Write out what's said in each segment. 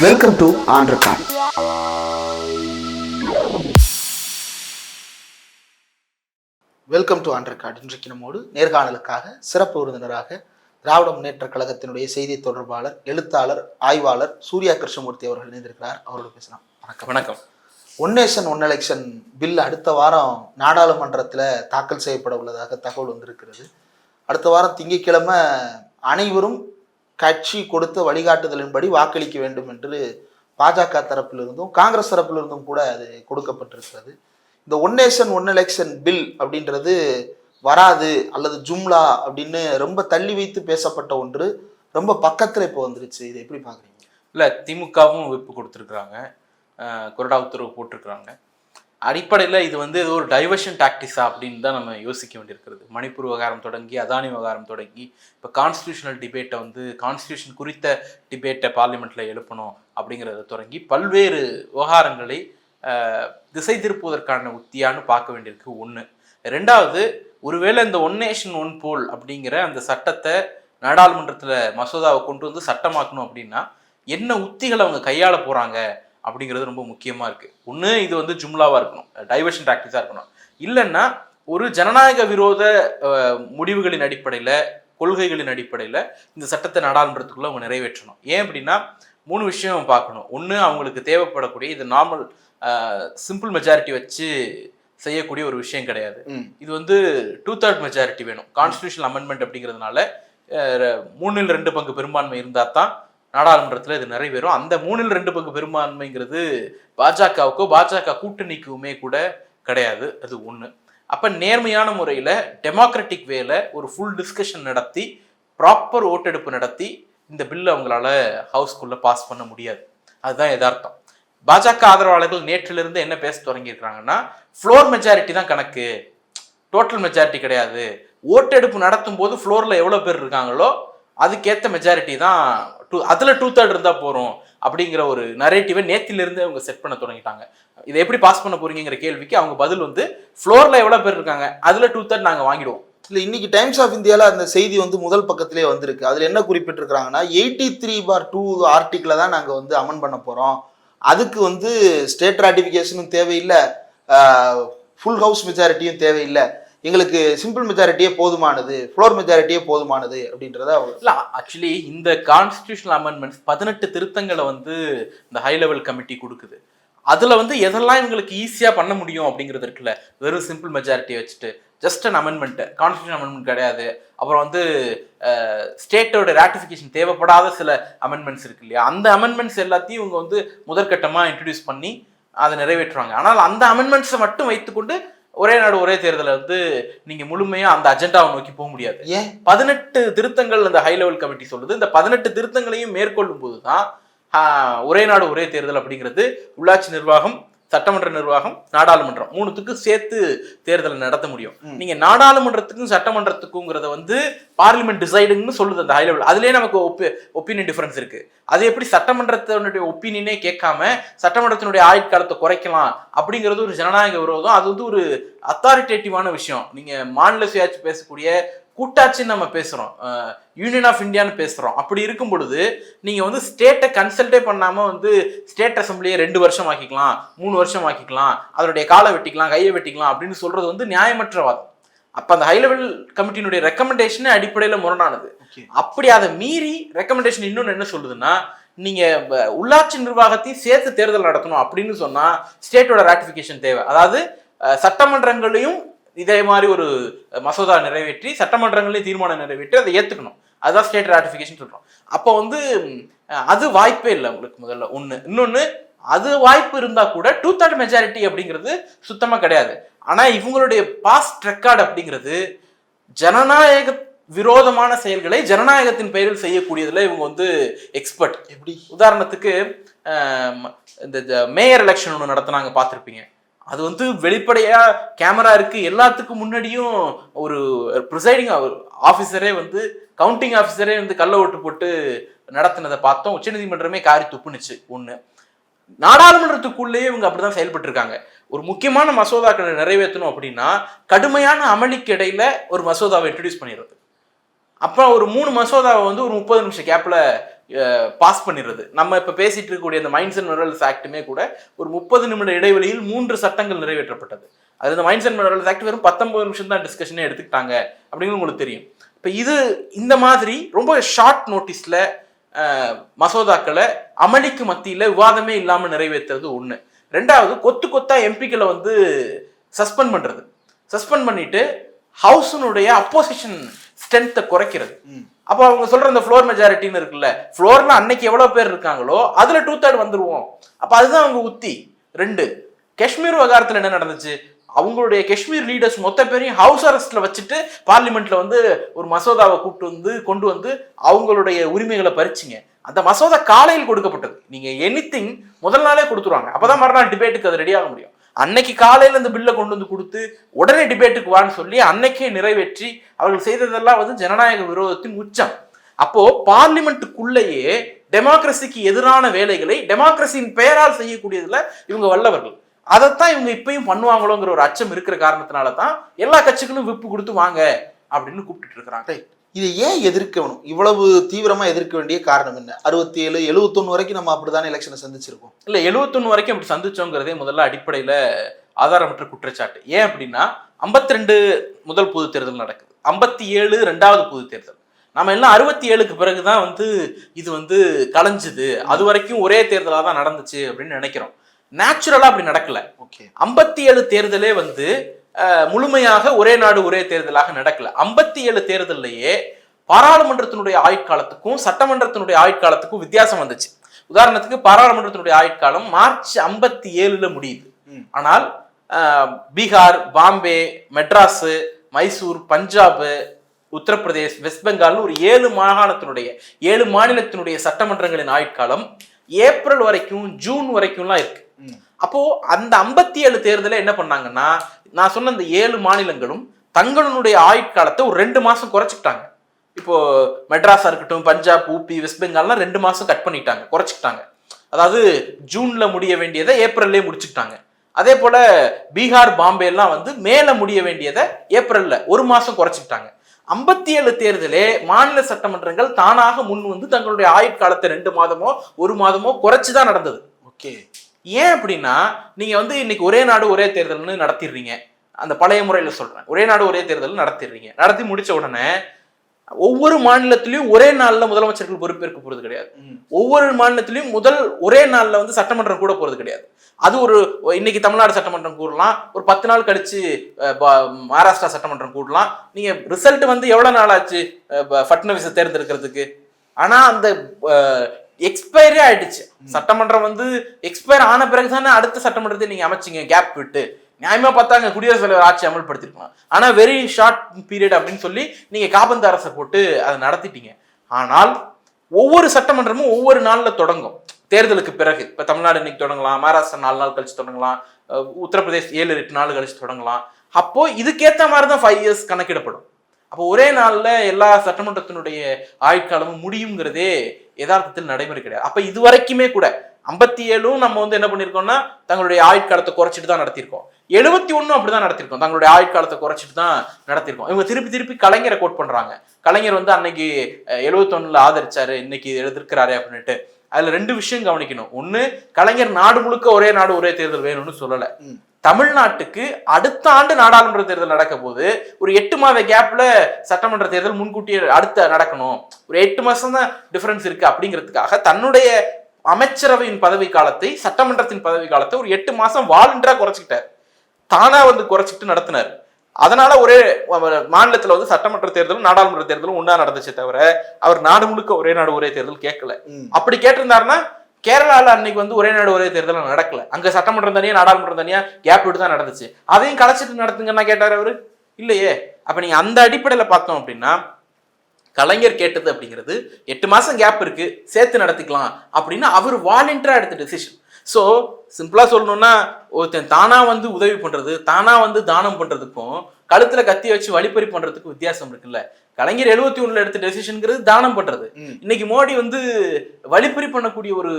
Welcome to on record. Welcome to on record. இன்றைக்கு நம்மோடு நேர்காணலுக்காக சிறப்பு விருந்தினராக திராவிட முன்னேற்ற கழகத்தினுடைய செய்தி தொடர்பாளர், எழுத்தாளர், ஆய்வாளர் சூர்யா கிருஷ்ணமூர்த்தி அவர்கள் இணைந்திருக்கிறார். அவரோடு பேசலாம். வணக்கம். வணக்கம். One nation one election bill அடுத்த வாரம் நாடாளுமன்றத்தில் தாக்கல் செய்யப்பட உள்ளதாக தகவல் வந்திருக்கிறது. அடுத்த வாரம் திங்கட்கிழமை அனைவரும் கட்சி கொடுத்த வழிகாட்டுதலின்படி வாக்களிக்க வேண்டும் என்று பாஜக தரப்பிலிருந்தும் காங்கிரஸ் தரப்பிலிருந்தும் கூட அது கொடுக்கப்பட்டிருக்கிறது. இந்த one nation one election bill அப்படின்றது வராது அல்லது ஜும்லா அப்படின்னு ரொம்ப தள்ளி வைத்து பேசப்பட்ட ஒன்று ரொம்ப பக்கத்தில் இப்போ வந்துருச்சு. இதை எப்படி பார்க்குறீங்க? இல்லை, திமுகவும் விப்பு கொடுத்துருக்குறாங்க, கொறடா உத்தரவு போட்டிருக்கிறாங்க. அடிப்படையில் இது ஏதோ ஒரு டைவர்ஷன் டாக்டிஸா அப்படின்னு தான் நம்ம யோசிக்க வேண்டியிருக்கிறது. மணிப்பூர் விவகாரம் தொடங்கி, அதானி விவகாரம் தொடங்கி, இப்போ கான்ஸ்டியூஷனல் டிபேட்டை கான்ஸ்டியூஷன் குறித்த டிபேட்டை பார்லிமெண்ட்டில் எழுப்பணும் அப்படிங்கிறத தொடங்கி பல்வேறு விவகாரங்களை திசை திருப்புவதற்கான உத்தியான்னு பார்க்க வேண்டியிருக்கு. ஒன்று. ரெண்டாவது, ஒருவேளை இந்த ஒன் நேஷன் ஒன் போல் அப்படிங்கிற அந்த சட்டத்தை நாடாளுமன்றத்தில் மசோதாவை கொண்டு வந்து சட்டமாக்கணும் அப்படின்னா என்ன உத்திகளை அவங்க கையாள போகிறாங்க அப்படிங்கிறது ரொம்ப முக்கியமாக இருக்குது. ஒன்று, இது ஜும்லாவாக இருக்கணும், டைவர்ஷன் டாக்டிஸாக இருக்கணும். இல்லைன்னா ஒரு ஜனநாயக விரோத முடிவுகளின் அடிப்படையில், கொள்கைகளின் அடிப்படையில் இந்த சட்டத்தை நாடாளுமன்றத்துக்குள்ளே அவங்க நிறைவேற்றணும். ஏன் அப்படின்னா 3 விஷயம் பார்க்கணும். ஒன்று, அவங்களுக்கு தேவைப்படக்கூடிய இது நார்மல் சிம்பிள் மெஜாரிட்டி வச்சு செய்யக்கூடிய ஒரு விஷயம் கிடையாது. இது 2/3 மெஜாரிட்டி வேணும். கான்ஸ்டியூஷனல் அமெண்ட்மெண்ட் அப்படிங்கிறதுனால 3/2 பங்கு பெரும்பான்மை இருந்தால் தான் நாடாளுமன்றத்தில் இது நிறைவேறும். அந்த 3/2 பெரும்பான்மைங்கிறது பாஜகவுக்கோ பாஜக கூட்டணிக்குமே கூட கிடையாது. அது ஒன்று. அப்போ நேர்மையான முறையில் டெமோக்ராட்டிக் வேல ஒரு ஃபுல் டிஸ்கஷன் நடத்தி ப்ராப்பர் ஓட்டெடுப்பு நடத்தி இந்த பில்லை அவங்களால ஹவுஸ்குள்ளே பாஸ் பண்ண முடியாது. அதுதான் யதார்த்தம். பாஜக ஆதரவாளர்கள் நேற்றிலிருந்து என்ன பேச தொடங்கியிருக்கிறாங்கன்னா, ஃப்ளோர் மெஜாரிட்டி தான் கணக்கு, டோட்டல் மெஜாரிட்டி கிடையாது. ஓட்டெடுப்பு நடத்தும் போது ஃப்ளோரில் எவ்வளோ பேர் இருக்காங்களோ அதுக்கேற்ற மெஜாரிட்டி தான், அதில் 2/3 இருந்தால் போகிறோம் அப்படிங்கிற ஒரு நரேட்டிவை நேத்திலிருந்து அவங்க செட் பண்ண தொடங்கிட்டாங்க. இதை எப்படி பாஸ் பண்ண போறீங்கிற கேள்விக்கு அவங்க பதில் ஃப்ளோரில் எவ்வளோ பேர் இருக்காங்க, அதில் 2/3 நாங்கள் வாங்கிடுவோம். இல்லை, இன்னைக்கு டைம்ஸ் ஆஃப் இந்தியாவில் அந்த செய்தி முதல் பக்கத்திலே வந்திருக்கு. அதில் என்ன குறிப்பிட்டிருக்கிறாங்கன்னா, 83/2 ஆர்டிக்கிளை தான் நாங்கள் அமெண்ட் பண்ண போகிறோம். அதுக்கு ஸ்டேட் ராட்டிஃபிகேஷனும் தேவையில்லை, ஃபுல் ஹவுஸ் மெஜாரிட்டியும் தேவையில்லை, எங்களுக்கு சிம்பிள் மெஜாரிட்டியே போதுமானது, ஃப்ளோர் மெஜாரிட்டியே போதுமானது அப்படின்றத. இல்லை, ஆக்சுவலி இந்த கான்ஸ்டியூஷனல் அமெண்ட்மெண்ட்ஸ் 18 திருத்தங்களை இந்த ஹை லெவல் கமிட்டி கொடுக்குது. அதில் எதெல்லாம் இவங்களுக்கு ஈஸியாக பண்ண முடியும் அப்படிங்கிறது இருக்குல்ல. வெறும் சிம்பிள் மெஜாரிட்டி வச்சுட்டு just an amendment, constitution amendment கிடையாது. அப்புறம் ஸ்டேட்டோட ராட்டிஃபிகேஷன் தேவைப்படாத சில அமெண்ட்மெண்ட்ஸ் இருக்கு இல்லையா, அந்த அமெண்ட்மெண்ட்ஸ் எல்லாத்தையும் இவங்க முதற்கட்டமாக இன்ட்ரடியூஸ் பண்ணி அதை நிறைவேற்றுவாங்க. ஆனால் அந்த அமெண்ட்மெண்ட்ஸை மட்டும் வைத்துக்கொண்டு ஒரே நாடு ஒரே தேர்தலை நீங்க முழுமையா அந்த அஜெண்டாவை நோக்கி போக முடியாது. ஏன்? 18 திருத்தங்கள் அந்த ஹை லெவல் கமிட்டி சொல்லுது. இந்த 18 திருத்தங்களையும் மேற்கொள்ளும் போதுதான் ஒரே நாடு ஒரே தேர்தல் அப்படிங்கிறது உள்ளாட்சி நிர்வாகம், சட்டமன்ற நிர்வாகம், நாடாளுமன்றம் 3த்துக்கு சேர்த்து தேர்தலை நடத்த முடியும். நீங்க நாடாளுமன்றத்துக்கும் சட்டமன்றத்துக்குங்கிறத பார்லிமெண்ட் டிசைடுன்னு சொல்லுது அந்த ஹை லெவல். அதுலேயே நமக்கு ஒப்பீனியன் டிஃபரன்ஸ் இருக்கு. அது எப்படி சட்டமன்றத்தினுடைய ஒப்பீனியனே கேட்காம சட்டமன்றத்தினுடைய ஆயுட்காலத்தை குறைக்கலாம் அப்படிங்கிறது ஒரு ஜனநாயக விரோதம். அது ஒரு அத்தாரிட்டேட்டிவான விஷயம். நீங்க மாநில சுயாட்சி பேசக்கூடிய கூட்டாட்சின்னு நம்ம பேசுறோம், யூனியன் ஆஃப் இந்தியான்னு பேசுறோம். அப்படி இருக்கும் பொழுது நீங்க ஸ்டேட்டை கன்சல்டே பண்ணாம ஸ்டேட் அசம்பிளியை 2 வருஷம் ஆக்கிக்கலாம், 3 வருஷம் ஆக்கிக்கலாம், அதனுடைய காலை வெட்டிக்கலாம், கையை வெட்டிக்கலாம் அப்படின்னு சொல்றது நியாயமற்ற வாதம். அப்ப அந்த ஹை லெவல் கமிட்டியினுடைய ரெக்கமெண்டேஷனே அடிப்படையில் முரணானது. அப்படி அதை மீறி ரெக்கமெண்டேஷன் இன்னொன்னு என்ன சொல்லுதுன்னா, நீங்க உள்ளாட்சி நிர்வாகத்தையும் சேர்த்து தேர்தல் நடத்தணும் அப்படின்னு சொன்னா ஸ்டேட்டோட ராட்டிஃபிகேஷன் தேவை. அதாவது சட்டமன்றங்களையும் இதே மாதிரி ஒரு மசோதா நிறைவேற்றி சட்டமன்றங்களையும் தீர்மானம் நிறைவேற்றி அதை ஏத்துக்கணும். அதுதான் ஸ்டேட் ராட்டிஃபிகேஷன் சொல்றோம். அப்போ அது வாய்ப்பே இல்லை உங்களுக்கு. முதல்ல ஒண்ணு. இன்னொன்னு, அது வாய்ப்பு இருந்தா கூட 2/3 மெஜாரிட்டி அப்படிங்கிறது சுத்தமா கிடையாது. ஆனா இவங்களுடைய பாஸ்ட் ரெக்கார்டு அப்படிங்கிறது ஜனநாயக விரோதமான செயல்களை ஜனநாயகத்தின் பெயரில் செய்யக்கூடியதுல இவங்க எக்ஸ்பர்ட். எப்படி? உதாரணத்துக்கு இந்த மேயர் எலெக்ஷன் ஒன்று நடத்தினாங்க, பார்த்துருப்பீங்க. அது வெளிப்படையா கேமரா இருக்கு, எல்லாத்துக்கும் முன்னாடியும் ஒரு ப்ரிசைடிங் ஆஃபீஸரே கவுண்டிங் ஆஃபீஸரே கள்ள ஓட்டு போட்டு நடத்தினதை பார்த்தோம். உச்சநீதிமன்றமே காரி துப்புனுச்சு. ஒன்று. நாடாளுமன்றத்துக்குள்ளேயே இவங்க அப்படிதான் செயல்பட்டு இருக்காங்க. ஒரு முக்கியமான மசோதாக்களை நிறைவேற்றணும் அப்படின்னா கடுமையான அமளிக்கு இடையில ஒரு மசோதாவை இன்ட்ரடியூஸ் பண்ணிடுறது. அப்புறம் ஒரு 3 மசோதாவை ஒரு 30 நிமிஷம் கேப்ல பாஸ் பண்ணிடுறது. நம்ம இப்ப பேசிட்டு இருக்கக்கூடிய இந்த மைன்ஸ் அண்ட் மினரல்ஸ் ஆக்டுமே கூட ஒரு 30 நிமிட இடைவெளியில் 3 சட்டங்கள் நிறைவேற்றப்பட்டது. அது இந்த மைன்ஸ் அண்ட் மினரல்ஸ் ஆக்ட் வெறும் 19 நிமிஷம் தான் டிஸ்கஷனே எடுத்துக்கிட்டாங்க அப்படிங்கிறது உங்களுக்கு தெரியும். இப்ப இது இந்த மாதிரி ரொம்ப ஷார்ட் நோட்டீஸ்ல மசோதாக்களை அமளிக்கு மத்தியில விவாதமே இல்லாம நிறைவேற்றுறது ஒண்ணு. ரெண்டாவது, கொத்து கொத்தா எம்பிக்களை வந்து சஸ்பெண்ட் பண்றது. சஸ்பெண்ட் பண்ணிட்டு ஹவுஸினுடைய அப்போசிஷன் ஸ்ட்ரென்த்தை குறைக்கிறது. அப்போ அவங்க சொல்ற இந்த ஃப்ளோர் மெஜாரிட்டின்னு இருக்குல்ல, ஃப்ளோர்ல அன்னைக்கு எவ்வளவு பேர் இருக்காங்களோ அதுல 2/3 வந்துருவோம். அப்ப அதுதான் அவங்க உத்தி. 2, காஷ்மீர் விவகாரத்துல என்ன நடந்துச்சு, அவங்களுடைய காஷ்மீர் லீடர்ஸ் மொத்த பேரையும் ஹவுஸ் அரெஸ்ட்ல வச்சுட்டு பார்லிமெண்ட்ல வந்து ஒரு மசோதாவை கொண்டு வந்து அவங்களுடைய உரிமைகளை பறிச்சிங்க. அந்த மசோதா காலையில் கொடுக்கப்பட்டது. நீங்க எனிதிங் முதல் நாளே கொடுத்துருவாங்க, அப்பதான் மறுநாள் டிபேட்டுக்கு அது ரெடி ஆக முடியும். அன்னைக்கு காலையில இந்த பில்லை கொண்டு வந்து கொடுத்து உடனே டிபேட்டுக்கு வான்னு சொல்லி அன்னைக்கே நிறைவேற்றி அவர்கள் செய்ததெல்லாம் வந்து ஜனநாயக விரோதத்தின் உச்சம். அப்போ பார்லிமெண்ட்டுக்குள்ளேயே டெமோக்ரஸிக்கு எதிரான வேலைகளை டெமோக்ரஸியின் பெயரால் செய்யக்கூடியதுல இவங்க வல்லவர்கள். அதைத்தான் இவங்க இப்பயும் பண்ணுவாங்களோங்கிற ஒரு அச்சம் இருக்கிற காரணத்தினால தான் எல்லா கட்சிகளும் விப்பு கொடுத்து வாங்க அப்படின்னு கூப்பிட்டு இருக்கிறாங்க. இதை ஏன் எதிர்க்கணும், இவ்வளவு தீவிரமா எதிர்க்க வேண்டிய காரணம் என்ன? 67, 71 வரைக்கும் நம்ம அப்படித்தானே எலெக்ஷனை சந்திச்சிருக்கோம். இல்ல 71 வரைக்கும் அப்படி சந்திச்சோங்கிறதே முதல்ல அடிப்படையில ஆதாரமற்ற குற்றச்சாட்டு. ஏன் அப்படின்னா 52 முதல் பொது தேர்தல் நடக்குது, 57 2வது பொது தேர்தல். நம்ம எல்லாம் 67க்கு பிறகுதான் வந்து இது வந்து கலைஞ்சுது, அது வரைக்கும் ஒரே தேர்தலாக தான் நடந்துச்சு அப்படின்னு நினைக்கிறோம். நேச்சுரலா அப்படி நடக்கல. 57 தேர்தலே வந்து முழுமையாக ஒரே நாடு ஒரே தேர்தலாக நடக்கல. 57 தேர்தலையே பாராளுமன்றத்தினுடைய ஆயுட்காலத்துக்கும் சட்டமன்றத்தினுடைய ஆயுட்காலத்துக்கும் வித்தியாசம் வந்துச்சு. உதாரணத்துக்கு பாராளுமன்றத்தினுடைய ஆயுட்காலம் மார்ச் 57ல முடியுது. ஆனால் பீகார், பாம்பே, மெட்ராஸ், மைசூர், பஞ்சாப், உத்தரப்பிரதேஷ், வெஸ்ட் பெங்கால் ஒரு 7 மாநிலத்தினுடைய சட்டமன்றங்களின் ஆயுட்காலம் ஏப்ரல் வரைக்கும் ஜூன் வரைக்கும்லாம் இருக்கு. அப்போ அந்த 57 தேர்தலை என்ன பண்ணாங்கன்னா, நான் சொன்ன இந்த 7 மாநிலங்களும் தங்களுடைய ஆயுட்காலத்தை ஒரு 2 மாசம் குறைச்சிக்கிட்டாங்க. இப்போ மெட்ராஸா இருக்கட்டும், பஞ்சாப், ஊபி, வெஸ்ட் பெங்கால்லாம் 2 மாசம் கட் பண்ணிட்டாங்க, குறைச்சிக்கிட்டாங்க. அதாவது ஜூன்ல முடிய வேண்டியதை ஏப்ரல்லே முடிச்சுக்கிட்டாங்க. அதே போல பீகார், பாம்பே எல்லாம் வந்து மேல முடிய வேண்டியதை ஏப்ரல்ல 1 மாசம் குறைச்சிக்கிட்டாங்க. 57 தேர்தலே மாநில சட்டமன்றங்கள் தானாக முன் வந்து தங்களுடைய ஆயுட்காலத்தை 2 மாதமோ 1 மாதமோ குறைச்சுதான் நடந்தது. ஓகே, ஏன் அப்படின்னா, நீங்க வந்து இன்னைக்கு ஒரே நாடு ஒரே தேர்தல்னு நடத்திடுறீங்க. அந்த பழைய முறையில சொல்றேன், ஒரே நாடு ஒரே தேர்தல் நடத்திடுறீங்க. நடத்தி முடிச்ச உடனே ஒவ்வொரு மாநிலத்திலையும் ஒரே நாள்ல முதலமைச்சர்கள் பொறுப்பேற்க போறது கிடையாது. ஒவ்வொரு மாநிலத்திலையும் ஒரே நாள்ல வந்து சட்டமன்றம் கூட போறது கிடையாது. அது ஒரு இன்னைக்கு தமிழ்நாடு சட்டமன்றம் கூடலாம், ஒரு 10 நாள் கழிச்சு மகாராஷ்டிரா சட்டமன்றம் கூடலாம். நீங்க ரிசல்ட் வந்து எவ்வளவு நாள் ஆச்சு ஃபட்னவிஸை தேர்ந்தெடுக்கிறதுக்கு? ஆனா அந்த எக்ஸ்பயரே ஆயிடுச்சு. சட்டமன்றம் வந்து எக்ஸ்பயர் ஆன பிறகுதானே அடுத்த சட்டமன்றத்தை நீங்க அமைச்சிங்க, கேப் விட்டு. நியாயமா பார்த்தாங்க குடியரசுத் தலைவர் ஆட்சி அமல்படுத்திருக்கலாம். ஆனா வெரி ஷார்ட் பீரியட் அப்படின்னு சொல்லி நீங்க காபந்து அரசை போட்டு அதை நடத்திட்டீங்க. ஆனால் ஒவ்வொரு சட்டமன்றமும் ஒவ்வொரு நாள்ல தொடங்கும் தேர்தலுக்கு பிறகு. இப்ப தமிழ்நாடு இன்னைக்கு தொடங்கலாம், மகாராஷ்டிரா 4 நாள் கழிச்சு தொடங்கலாம், உத்தரப்பிரதேஷ் 7-8 நாள் கழிச்சு தொடங்கலாம். அப்போ இதுக்கேற்ற மாதிரிதான் 5 இயர்ஸ் கணக்கிடப்படும். அப்போ ஒரே நாள்ல எல்லா சட்டமன்றத்தினுடைய ஆயுட்காலமும் முடியுங்கிறதே யதார்த்தத்தில் நடைமுறை கிடையாது. அப்ப இது வரைக்குமே கூட 57 நம்ம வந்து என்ன பண்ணிருக்கோம்னா தங்களுடைய ஆயுட்காலத்தை குறைச்சிட்டு தான் நடத்திருக்கோம். 71 அப்படிதான் நடத்திருக்கோம், தங்களுடைய ஆயுட்காலத்தை குறைச்சிட்டு தான் நடத்திருக்கோம். இவங்க திருப்பி கலைஞரை கோட் பண்றாங்க. கலைஞர் வந்து அன்னைக்கு 71ல ஆதரிச்சாரு, இன்னைக்கு எழுதிருக்கிறாரு அப்படின்ட்டு. அதுல 2 விஷயம் கவனிக்கணும். ஒண்ணு, கலைஞர் நாடு முழுக்க ஒரே நாடு ஒரே தேர்தல் வேணும்னு சொல்லல. தமிழ்நாட்டுக்கு அடுத்த ஆண்டு நாடாளுமன்ற தேர்தல் நடக்க போது ஒரு 8 மாத கேப்ல சட்டமன்ற தேர்தல் முன்கூட்டியே அடுத்த நடக்கணும், ஒரு 8 மாசம் தான் டிஃபரன்ஸ் இருக்கு அப்படிங்கிறதுக்காக தன்னுடைய அமைச்சரவையின் பதவி காலத்தை, சட்டமன்றத்தின் பதவி காலத்தை ஒரு 8 மாசம் வாலண்டரா குறைச்சிக்கிட்டார். தானா வந்து குறைச்சிக்கிட்டு நடத்தினார். அதனால ஒரே மாநிலத்துல வந்து சட்டமன்ற தேர்தலும் நாடாளுமன்ற தேர்தலும் ஒன்னா நடந்துச்சே தவிர அவர் நாடு முழுக்க ஒரே நாடு ஒரே தேர்தல் கேட்கல. அப்படி கேட்டிருந்தாருன்னா கேரளால அன்னைக்கு வந்து ஒரே நாடு ஒரே தேர்தல் நடக்கல. அங்க சட்டமன்றம் தனியா நாடாளுமன்றம் தனியா கேப் விட்டு தான் நடந்துச்சு. அதையும் கலைச்சிட்டு நடத்துங்கன்னா கேட்டாரு அவரு, இல்லையே. அப்ப நீங்க அந்த அடிப்படையில பார்த்தோம் அப்படின்னா கலைஞர் கேட்டது அப்படிங்கிறது 8 மாசம் கேப் இருக்கு சேர்த்து நடத்திக்கலாம் அப்படின்னு அவர் வாலண்டரா எடுத்த டெசிஷன். ஸோ சிம்பிளா சொல்லணும்னா ஒருத்தன் தானா வந்து உதவி பண்றது, தானா வந்து தானம் பண்றதுக்கும் கழுத்துல கத்தி வச்சு வழிப்பறி பண்றதுக்கும் வித்தியாசம் இருக்குல்ல. கலைஞர் 71 எடுத்த டெசிஷன்ங்கிறது தானம் பண்றது. இன்னைக்கு மோடி வந்து வழிப்பறி பண்ணக்கூடிய ஒரு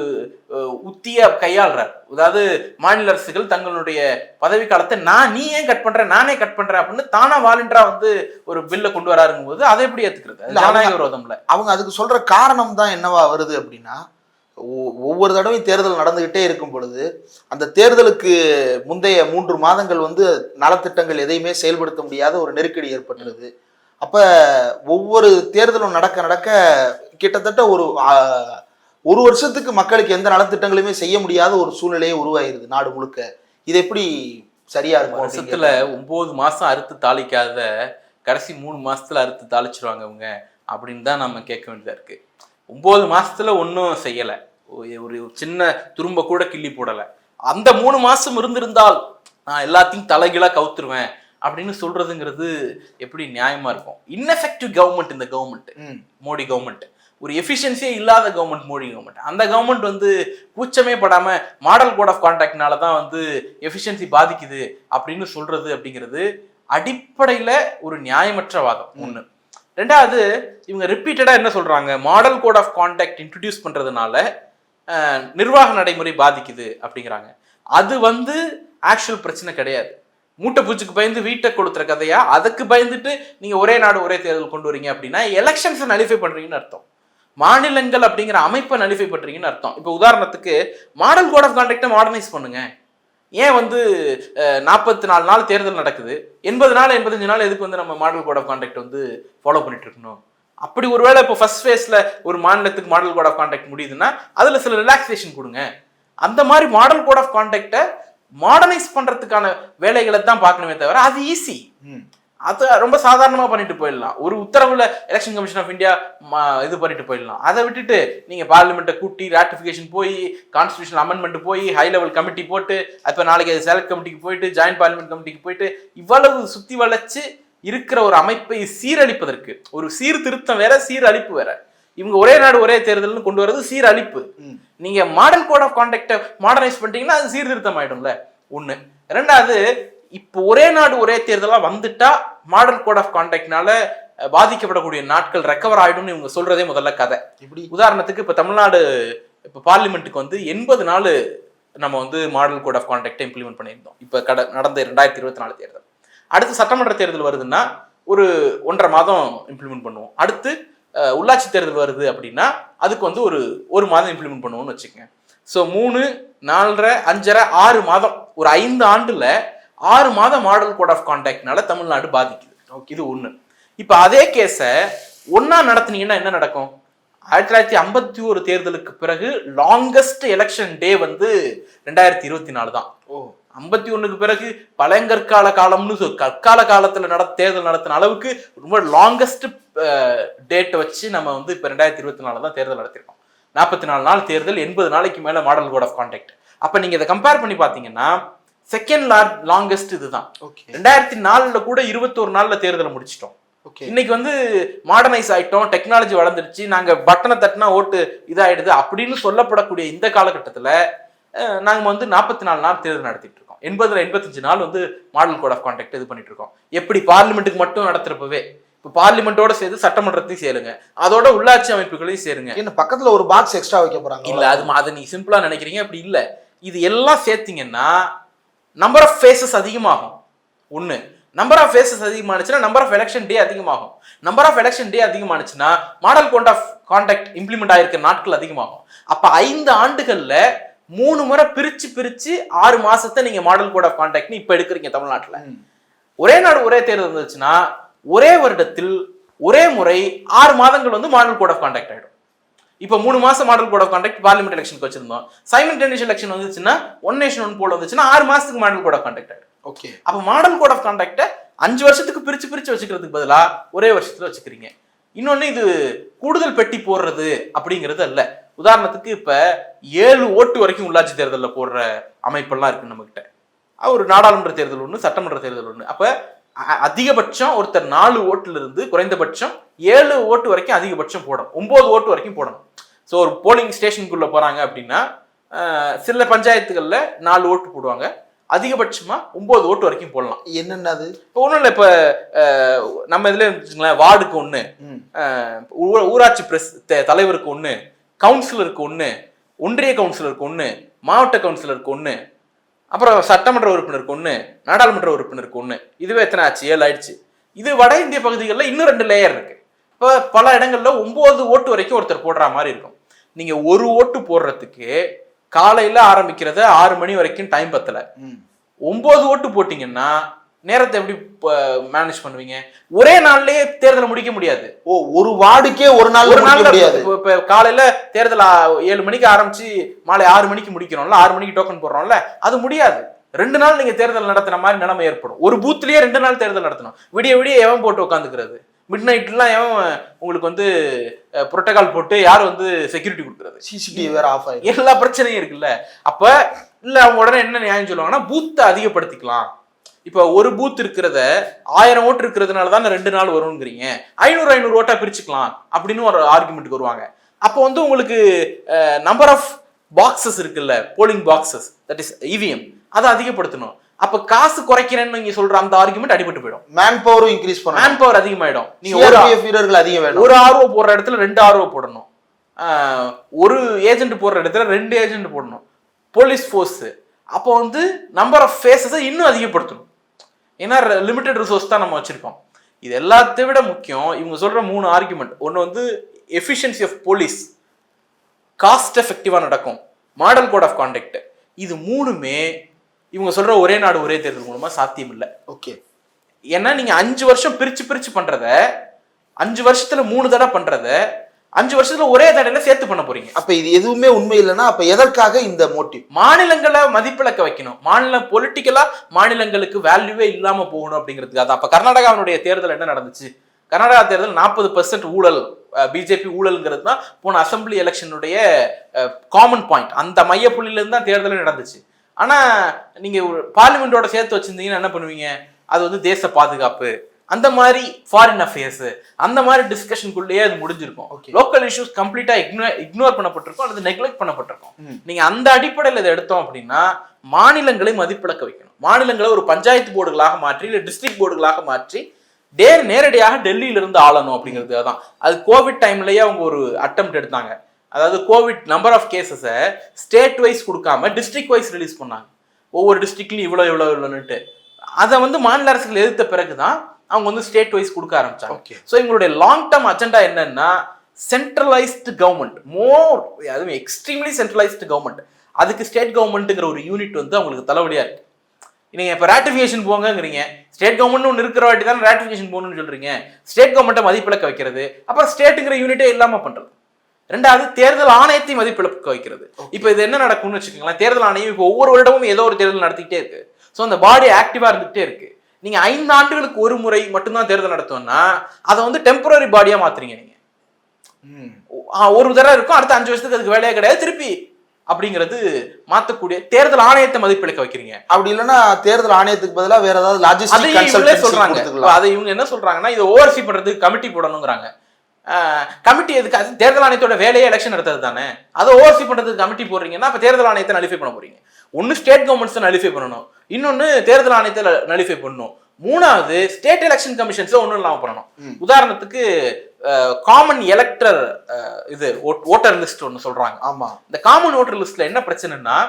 உத்திய கையாளுறார். அதாவது மாநில அரசுகள் தங்களுடைய பதவி காலத்தை நீ ஏன் கட் பண்ற, நானே கட் பண்றேன் அப்படின்னு தானா வாலண்டரா வந்து ஒரு பில்ல கொண்டு வராருங்கும் போது அதை எப்படி ஏத்துக்கிறது? ஜனநாயக விரோதம்ல. அவங்க அதுக்கு சொல்ற காரணம் தான் என்னவா வருது அப்படின்னா, ஒவ்வொரு தடவையும் தேர்தல் நடந்துகிட்டே இருக்கும் பொழுது அந்த தேர்தலுக்கு முந்தைய 3 மாதங்கள் வந்து நலத்திட்டங்கள் எதையுமே செயல்படுத்த முடியாத ஒரு நெருக்கடி ஏற்பட்டுருது. அப்ப ஒவ்வொரு தேர்தலும் நடக்க நடக்க கிட்டத்தட்ட ஒரு வருஷத்துக்கு மக்களுக்கு எந்த நலத்திட்டங்களுமே செய்ய முடியாத ஒரு சூழ்நிலையே உருவாயிருது நாடு முழுக்க. இது எப்படி சரியா இருக்கும்? வருஷத்துல 9 மாசம் அறுத்து தாளிக்காத கடைசி 3 மாசத்துல அறுத்து தாளிச்சிருவாங்க அவங்க அப்படின்னு தான் நம்ம கேட்க வேண்டியதா இருக்கு. 9 மாசத்துல ஒன்றும் செய்யலை, ஒரு சின்ன துரும்ப கூட கிள்ளி போடலை. அந்த 3 மாசம் இருந்திருந்தால் நான் எல்லாத்தையும் தலைகீழா கவுத்துருவேன் அப்படின்னு சொல்றதுங்கிறது எப்படி நியாயமா இருக்கும்? இன்எஃபெக்டிவ் கவர்மெண்ட் இந்த கவர்மெண்ட், மோடி கவர்மெண்ட். ஒரு எஃபிஷியன்சியே இல்லாத கவர்மெண்ட் மோடி கவர்மெண்ட். அந்த கவர்மெண்ட் வந்து கூச்சமே படாம மாடல் கோட் ஆஃப் கான்டாக்ட்னால தான் வந்து எஃபிஷியன்சி பாதிக்குது அப்படின்னு சொல்றது அப்படிங்கிறது அடிப்படையில ஒரு நியாயமற்ற வாதம் ஒண்ணு. ரெண்டாவது, இவங்க ரிப்பீட்டடா என்ன சொல்றாங்க, model code of contact introduce பண்றதுனால நிர்வாக நடைமுறை பாதிக்குது அப்படிங்கிறாங்க. அது வந்து ஆக்சுவல் பிரச்சனை கிடையாது. மூட்டை பூச்சிக்கு பயந்து வீட்டை கொடுத்துற கதையா? அதுக்கு பயந்துட்டு நீங்க ஒரே நாடு ஒரே தேர்தல் கொண்டு வரீங்க அப்படின்னா எலெக்ஷன்ஸை நலிஃபை பண்றீங்கன்னு அர்த்தம். மாநிலங்கள் அப்படிங்கிற அமைப்பை நலிஃபை பண்றீங்கன்னு அர்த்தம். இப்போ உதாரணத்துக்கு மாடல் கோட் ஆஃப் கான்டாக்டை மாடர்னைஸ் பண்ணுங்க. ஏன் வந்து 44 நாள் தேர்தல் நடக்குது, 80 நாள் 85 நாள் எதுக்கு வந்து நம்ம மாடல் கோட் ஆஃப் கான்டாக்ட் வந்து ஃபாலோ பண்ணிட்டு இருக்கணும்? அப்படி ஒருவேளை இப்போ ஃபர்ஸ்ட் ஃபேஸ்ல ஒரு மாநிலத்துக்கு மாடல் கோட் ஆஃப் கான்டாக்ட் முடியுதுன்னா அதுல சில ரிலாக்ஸேஷன் கொடுங்க. அந்த மாதிரி மாடல் கோட் ஆஃப் கான்டாக்டை மாடர்னைஸ் பண்றதுக்கான வேலைகளை தான் பார்க்கணுமே தவிர அது ஈஸி, அது ரொம்ப சாதாரணமா பண்ணிட்டு போயிடலாம். ஒரு உத்தரவுல எலெக்ஷன் கமிஷன் ஆஃப் இந்தியா இது பண்ணிட்டு போயிடலாம். அதை விட்டுட்டு நீங்க பார்லிமெண்ட்டை கூட்டி ராட்டிஃபிகேஷன் போய் கான்ஸ்டியூஷன் அமெண்ட்மெண்ட் போய் ஹை லெவல் கமிட்டி போட்டு அப்ப நாளைக்கு செலக்ட் கமிட்டிக்கு போயிட்டு ஜாயின்ட் பார்லிமெண்ட் கமிட்டிக்கு போயிட்டு இவ்வளவு சுத்தி வளைச்சு இருக்கிற ஒரு அமைப்பை சீரழிப்பதற்கு, ஒரு சீர்திருத்தம் வேற சீரழிப்பு வேற. இவங்க ஒரே நாடு ஒரே தேர்தல்னு கொண்டு வரது சீரழிப்பு. நீங்க மாடல் கோட் ஆஃப் கான்டாக்டை மாடர்னைஸ் பண்ணிட்டீங்கன்னா அது சீர்திருத்தம் ஆயிடும்ல ஒண்ணு. ரெண்டாவது, இப்போ ஒரே நாடு ஒரே தேர்தலா வந்துட்டா மாடல் கோட் ஆஃப் கான்டாக்ட்னால பாதிக்கப்படக்கூடிய நாட்கள் ரெக்கவர் ஆயிடும்னு இவங்க சொல்றதே முதல்ல கதை. உதாரணத்துக்கு இப்ப தமிழ்நாடு இப்ப பார்லிமெண்ட்டுக்கு வந்து 80 நாள் நம்ம வந்து மாடல் கோட் ஆஃப் கான்டாக்டை இம்ப்ளிமெண்ட் பண்ணியிருந்தோம். இப்ப நடந்த 2024 தேர்தல். அடுத்து சட்டமன்ற தேர்தல் வருதுன்னா ஒரு 1.5 மாதம் இம்ப்ளிமெண்ட் பண்ணுவோம். அடுத்து உள்ளாட்சி தேர்தல் வருது அப்படின்னா அதுக்கு வந்து ஒரு மாதம் இம்ப்ளிமெண்ட் பண்ணுவோம்னு வச்சுக்கோங்க. ஸோ 3, 4, 5, 6 மாதம், ஒரு 5 ஆண்டுல 6 மாதம் மாடல் கோட் ஆஃப் கான்டாக்ட்னால தமிழ்நாடு பாதிக்குது. இது ஒண்ணு. இப்ப அதே கேஸ ஒன்னா நடத்தினீங்கன்னா என்ன நடக்கும்? 1951 தேர்தலுக்கு பிறகு லாங்கஸ்ட் எலெக்ஷன் டே வந்து 2024 தான். 51க்கு பிறகு பழங்கற்கால காலம்னு கற்கால காலத்துல தேர்தல் நடத்தின அளவுக்கு ரொம்ப லாங்கஸ்ட் டேட்டை வச்சு நம்ம வந்து இப்ப 2024 தான் தேர்தல் நடத்திருக்கோம். 44 நாள் தேர்தல், 80 நாளைக்கு மேல மாடல் கோட் ஆஃப் கான்டாக்ட். அப்ப நீங்க இதை கம்பேர் பண்ணி பாத்தீங்கன்னா செகண்ட் லாங்கஸ்ட் இதுதான். 2004 கூட 21 நாள்ல தேர்தலை முடிச்சிட்டோம். இன்னைக்கு வந்து மாடர்னைஸ் ஆயிட்டோம், டெக்னாலஜி வளர்ந்துருச்சு, நாங்க பட்டனை தட்டினா ஓட்டு இதாயிடுது அப்படின்னு சொல்லப்படக்கூடிய இந்த காலகட்டத்துல நாங்க வந்து 44 நாள் தேர்தல் நடத்திட்டு இருக்கோம். 85 நாள் வந்து மாடல் கோட் ஆஃப் கான்டாக்ட் இது பண்ணிட்டு இருக்கோம். எப்படி பார்லிமெண்ட்டுக்கு மட்டும் நடத்துறப்பவே இப்ப பார்லிமெண்டோட சேர்த்து சட்டமன்றத்தையும் சேருங்க, அதோட உள்ளாட்சி அமைப்புகளையும் சேருங்க. என்ன பக்கத்துல ஒரு பாக்ஸ் எக்ஸ்ட்ரா வைக்க போறாங்க? இல்ல, அது நீ சிம்பிளா நினைக்கிறீங்க, அப்படி இல்ல. இது எல்லாம் சேர்த்தீங்கன்னா நம்பர் ஆஃப் ஃபேஸஸ் அதிகமாகும். ஒண்ணு, நம்பர் ஆஃப் ஃபேஸஸ் அதிகமானுச்சுன்னா நம்பர் ஆஃப் எலெக்ஷன் டே அதிகமாகும். நம்பர் ஆஃப் எலெக்ஷன் டே அதிகமானுச்சுன்னா model code of contact implement ஆயிருக்க நாட்கள் அதிகமாகும். அப்ப 5 ஆண்டுகள்ல 3 முறை பிரிச்சு 6 மாசத்தை நீங்க மாடல் கோட் ஆஃப் கான்டாக்ட் இப்ப எடுக்கிறீங்க தமிழ்நாட்டுல. ஒரே நாடு ஒரே தேர்தல் இருந்துச்சுன்னா ஒரே வருடத்தில் ஒரே முறை 6 மாதங்கள் வந்து மாடல் கோட் ஆஃப் கான்டாக்ட் ஆயிடும். இப்ப 3 மாசம் model code of contact parliament எலெக்ஷனுக்கு வச்சிருந்தோம். சைமல்டேனியஸ் எலெக்ஷன் வந்துச்சுன்னா 1 நேஷன் 1 போல் வந்துச்சுன்னா 6 மாசத்துக்கு மாடல் கோட் ஆஃப் கான்டாக்ட் ஆயிடும். ஓகே, அப்ப மாடல் கோட் ஆஃப் கான்டாக்ட 5 வருஷத்துக்கு பிரிச்சு வச்சுக்கிறதுக்கு பதிலா ஒரே வருஷத்துல வச்சுக்கிறீங்க. இன்னொன்னு, இது கூடுதல் பெட்டி போடுறது அப்படிங்கிறது அல்ல. உதாரணத்துக்கு இப்ப 7 ஓட்டு வரைக்கும் உள்ளாட்சி தேர்தலில் போடுற அமைப்பெல்லாம் இருக்கு நம்ம கிட்ட. ஒரு நாடாளுமன்ற தேர்தல் ஒண்ணு, சட்டமன்ற தேர்தல் ஒண்ணு. அப்ப அதிகபட்சம் ஒருத்தர் 4 ஓட்டுல இருந்து குறைந்தபட்சம் 7 ஓட்டு வரைக்கும் அதிகபட்சம் போடணும், 9 ஓட்டு வரைக்கும் போடணும். ஸோ ஒரு போலிங் ஸ்டேஷனுக்குள்ள போறாங்க அப்படின்னா சில பஞ்சாயத்துகள்ல 4 ஓட்டு போடுவாங்க, அதிகபட்சமா 9 ஓட்டு வரைக்கும் போடலாம். என்னென்னது? இப்போ ஒன்றும் இல்லை, இப்போ நம்ம இதுல இருந்துச்சுங்களேன், வார்டுக்கு 1, ஊராட்சி தலைவருக்கு 1, கவுன்சிலருக்கு 1, ஒன்றிய கவுன்சிலருக்கு 1, மாவட்ட கவுன்சிலருக்கு 1, அப்புறம் சட்டமன்ற உறுப்பினருக்கு 1, நாடாளுமன்ற உறுப்பினருக்கு 1. இதுவே எத்தனை ஆச்சு? 7 ஆயிடுச்சு. இது வட இந்திய பகுதிகளில் இன்னும் 2 லேயர் இருக்கு. இப்போ பல இடங்கள்ல 9 ஓட்டு வரைக்கும் ஒருத்தர் போடுற மாதிரி இருக்கும். நீங்க ஒரு ஓட்டு போடுறதுக்கு காலையில ஆரம்பிக்கிறத 6 மணி வரைக்கும் டைம் பத்தல. 9 ஓட்டு போட்டீங்கன்னா நேரத்தை எப்படி மேனேஜ் பண்ணுவீங்க? ஒரே நாள்லயே தேர்தலை முடிக்க முடியாது. ஒரு வார்டுக்கே ஒரு நாள் முடியாது. இப்ப காலையில தேர்தல் 7 மணிக்கு ஆரம்பிச்சு மாலை 6 மணிக்கு முடிக்கிறோம்ல, 6 மணிக்கு டோக்கன் போடுறோம்ல, அது முடியாது. 2 நாள் நீங்க தேர்தல் நடத்துற மாதிரி நிலைமை ஏற்படும். ஒரு பூத்லயே 2 நாள் தேர்தல் நடத்தணும். விடிய விடிய எவன் போட்டு உட்காந்துக்கிறது? மிட் நைட்லாம் எவன் உங்களுக்கு வந்து புரோட்டோகால் போட்டு யார் வந்து செக்யூரிட்டி கொடுக்குறது? சிசிடிவி வேற ஆஃப் ஆயிடும். எல்லா பிரச்சனையும் இருக்குல்ல. அப்ப இல்ல அவங்க உடனே என்ன நியாயம் சொல்லுவாங்கன்னா, பூத்தை அதிகப்படுத்திக்கலாம். இப்ப ஒரு பூத் இருக்கிறத 1000 ஓட்டு இருக்கிறதுனாலதான் 2 நாள் வரும்ங்கிறீங்க, 500 ஓட்டா பிரிச்சுக்கலாம் அப்படின்னு ஒரு ஆர்குமெண்ட்டுக்கு வருவாங்க. அப்போ வந்து உங்களுக்கு நம்பர் ஆஃப் பாக்ஸஸ் இருக்குல்ல, polling boxes, that is EVM, அதை அதிகப்படுத்தணும். அப்ப காசு குறைக்கிறேன்னு நீங்க சொல்ற அந்த ஆர்குமெண்ட் அடிபட்டு போயிடும். மேன் பவரும் இன்க்ரீஸ் பண்ணணும், மேன் பவர் அதிகமாயிடும். நீங்க வீரர்கள் அதிகம் வேணும். ஒரு ஆர்ஓ போடுற இடத்துல 2 ஆர்ஓ போடணும், ஒரு ஏஜென்ட் போடுற இடத்துல 2 ஏஜென்ட் போடணும், போலீஸ் ஃபோர்ஸ். அப்போ வந்து நம்பர் ஆஃப் ஃபேஸஸை இன்னும் அதிகப்படுத்தணும். ஏன்னா லிமிடெட் ரிசோர்ஸ் தான் நம்ம வச்சிருக்கோம். இது எல்லாத்தை விட முக்கியம் இவங்க சொல்ற 3 ஆர்குமெண்ட். ஒன்று வந்து எஃபிஷியன்சி ஆஃப் போலீஸ், காஸ்ட் எஃபெக்டிவா நடக்கும், மாடல் கோட் ஆஃப் கான்டக்ட். இது 3மே இவங்க சொல்ற ஒரே நாடு ஒரே தேர்தல் மூலமா சாத்தியம் இல்லை. ஓகே. ஏன்னா நீங்க 5 வருஷம் பிரிச்சு பண்றத 5 வருஷத்துல 3 தடவை பண்றத 5 வருஷத்துல ஒரே தடையில சேர்த்து பண்ண போறீங்க. அப்ப இது எதுவுமே உண்மை இல்லைன்னா அப்ப எதற்காக இந்த மோட்டிவ்? மாநிலங்களை மதிப்பிழக்க வைக்கணும். பொலிட்டிக்கலா மாநிலங்களுக்கு வேல்யூவே இல்லாம போகணும் அப்படிங்கிறதுக்காக. அப்ப கர்நாடகாவுடைய தேர்தல் என்ன நடந்துச்சு? கர்நாடகா தேர்தல் 40% ஊழல், பிஜேபி ஊழல்ங்கிறது தான் போன அசம்பிளி எலெக்ஷனுடைய காமன் பாயிண்ட். அந்த மையப்புள்ளில இருந்து தான் தேர்தல் நடந்துச்சு. ஆனா நீங்க பார்லிமெண்டோட சேர்த்து வச்சிருந்தீங்கன்னா என்ன பண்ணுவீங்க? அது வந்து தேச பாதுகாப்பு, அந்த மாதிரி ஃபாரின் அஃபேர்ஸ், அந்த மாதிரி டிஸ்கஷனுக்குள்ளேயே அது முடிஞ்சிருக்கும். லோக்கல் இஷ்யூஸ் கம்ப்ளீட்டா இக்னோர் பண்ணப்பட்டிருக்கும் அல்லது நெக்லெக்ட் பண்ணப்பட்டிருக்கும். நீங்க அந்த அடிப்படையில் இதை எடுத்தோம் அப்படின்னா மாநிலங்களை மதிப்பிழக்க வைக்கணும். மாநிலங்களை ஒரு பஞ்சாயத்து போர்டுகளாக மாற்றி இல்லை டிஸ்ட்ரிக்ட் போர்டுகளாக மாற்றி நேரடியாக டெல்லியில இருந்து ஆளணும் அப்படிங்கிறது தான். அது கோவிட் டைம்லயே அவங்க ஒரு அட்டெம்ப்ட் எடுத்தாங்க. அதாவது கோவிட் நம்பர் ஆஃப் கேசஸை ஸ்டேட் வைஸ் கொடுக்காம டிஸ்ட்ரிக்ட் வைஸ் ரிலீஸ் பண்ணாங்க. ஒவ்வொரு டிஸ்ட்ரிக்ட்லையும் இவ்வளோன்னுட்டு அதை வந்து மாநில அரசுகள் எதிர்த்த பிறகுதான் அவங்க வந்து ஸ்டேட் வைஸ் கொடுக்க ஆரம்பிச்சாங்க. ஸோ இவங்களுடைய லாங் டேர்ம் அஜெண்டா என்னன்னா சென்ட்ரலைஸ்டு கவர்மெண்ட், அதுவும் எக்ஸ்ட்ரீம்லி சென்ட்ரலைஸ்டு கவர்மெண்ட். அதுக்கு ஸ்டேட் கவர்மெண்ட்டுங்கிற ஒரு யூனிட் வந்து அவங்களுக்கு தலைவலியா இருக்கு. நீங்க இப்ப ராட்டிஃபிகேஷன் போங்கிறீங்க, ஸ்டேட் கவர்மெண்ட் ஒன்று இருக்கிற வாட்டி தான் ராட்டிஃபிகேஷன் போகணும்னு சொல்றீங்க. ஸ்டேட் கவர்மெண்ட்டை மதிப்பிழக்க வைக்கிறது, அப்புறம் ஸ்டேட்டுங்கிற யூனிட்டே இல்லாம பண்றது. 2வது தேர்தல் ஆணையத்தை மதிப்பிழக்க வைக்கிறது. இப்ப இது என்ன நடக்கும்னு வச்சுக்கோங்களேன், தேர்தல் ஆணையம் இப்போ ஒவ்வொரு வருடமும் ஏதோ ஒரு தேர்தல் நடத்திக்கிட்டே இருக்கு. ஸோ அந்த பாடி ஆக்டிவா இருந்துகிட்டே இருக்கு. நீங்க 5 ஆண்டுகளுக்கு ஒரு முறை மட்டும்தான் தேர்தல் நடத்துவோம்னா அதை வந்து டெம்பரரி பாடியா மாத்துறீங்க. நீங்க ஒரு தடவை இருக்கும், அடுத்த 5 வருஷத்துக்கு அதுக்கு வேலையே கிடையாது, திருப்பி அப்படிங்கிறது மாத்தக்கூடிய தேர்தல் ஆணையத்தை மதிப்பிழக்க வைக்கிறீங்க. அப்படி இல்லைன்னா தேர்தல் ஆணையத்துக்கு பதிலாக வேற ஏதாவது லாஜிஸ்டிக் சொல்றாங்க. அதை இவங்க என்ன சொல்றாங்கன்னா, இதை ஓவர்சி பண்றதுக்கு கமிட்டி போடணுங்கிறாங்க. கமிட்டி எதுக்கு? அது தேர்தல் ஆணையத்தோட வேலையே எலெக்ஷன் நடத்துறது தானே. அதை ஓவர்சி பண்றதுக்கு கமிட்டி போடுறீங்கன்னா அப்ப தேர்தல் ஆணையத்தை நலிஃபை பண்ண போறீங்க. ஒன்னு ஸ்டேட் கவர்மெண்ட்ஸ் நலிஃபை பண்ணணும், இன்னொன்னு தேர்தல் ஆணையத்தை நலிஃபை பண்ணணும், 3வது ஸ்டேட் எலெக்ஷன் கமிஷன்ஸ் ஒன்றும் இல்லாம பண்ணணும். உதாரணத்துக்கு காமன் எலக்டர் இது ஓட்டர் லிஸ்ட் ஒன்று சொல்றாங்க. ஆமா, இந்த காமன் ஓட்டர் லிஸ்ட்ல என்ன பிரச்சனைனா,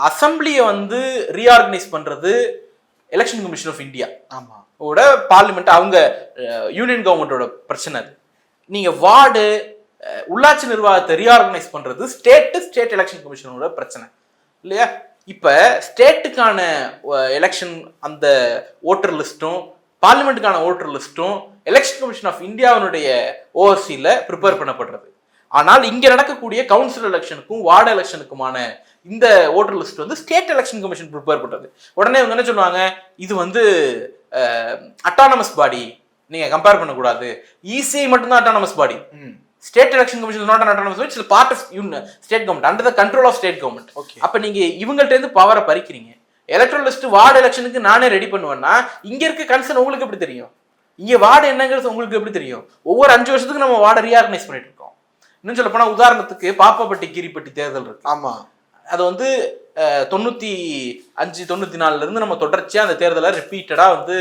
அசம்பிளியை வந்து ரீஆர்கனைஸ் பண்றது எலெக்ஷன் கமிஷன் ஆஃப் இந்தியா ஓட பார்லிமெண்ட், அவங்க யூனியன் கவர்மெண்டோட பிரச்சனை. அது நீங்க வார்டு உள்ளாட்சி நிர்வாகத்தை ரீஆர்கனைஸ் பண்றது ஸ்டேட் எலெக்ஷன் கமிஷனோட பிரச்சனை இல்லையா? இப்ப ஸ்டேட்டுக்கான எலெக்ஷன் அந்த ஓட்டர் லிஸ்டும் பார்லிமெண்ட்டுக்கான ஓட்டர் லிஸ்டும் எலெக்ஷன் கமிஷன் ஆஃப் இந்தியாவினுடைய ஓவர்சியில ப்ரிப்பேர் பண்ணப்படுறது. ஆனால் இங்க நடக்கக்கூடிய கவுன்சில் எலெக்ஷனுக்கும் வார்டு எலெக்ஷனுக்குமான இந்த ஓட்டர் லிஸ்ட் வந்து ஸ்டேட் எலெக்ஷன் கமிஷன் ப்ரிப்பேர் பண்றது. உடனே அவங்க என்ன சொல்லுவாங்க, இது வந்து அட்டானமஸ் பாடி, நீங்க கம்பேர் பண்ணக்கூடாது. இசிஐ மட்டும்தான் autonomous body. State election commission not autonomous body, it's part of state government, under the control of state government. அப்ப நீங்க இவங்கள்ட்ட இருந்து பவரை பறிக்கிறீங்க. எலக்ட்ரல் லிஸ்ட் வார்டு எலெக்ஷனுக்கு நானே ரெடி பண்ணுவேன்னா இங்க இருக்க கன்சர்ன் உங்களுக்கு எப்படி தெரியும்? இங்க வார்டு என்னங்கிறது உங்களுக்கு எப்படி தெரியும்? ஒவ்வொரு 5 வருஷத்துக்கு நம்ம வார்டை ரீஆர்கனைஸ் பண்ணிட்டு இருக்கோம். இன்னும் சொல்ல போனா உதாரணத்துக்கு பாப்பாப்பட்டி கீரிப்பட்டி தேர்தல் இருக்கு. ஆமா, அது வந்து 95-94 இருந்து நம்ம தொடர்ச்சியா அந்த தேர்தலை ரிப்பீட்டடா வந்து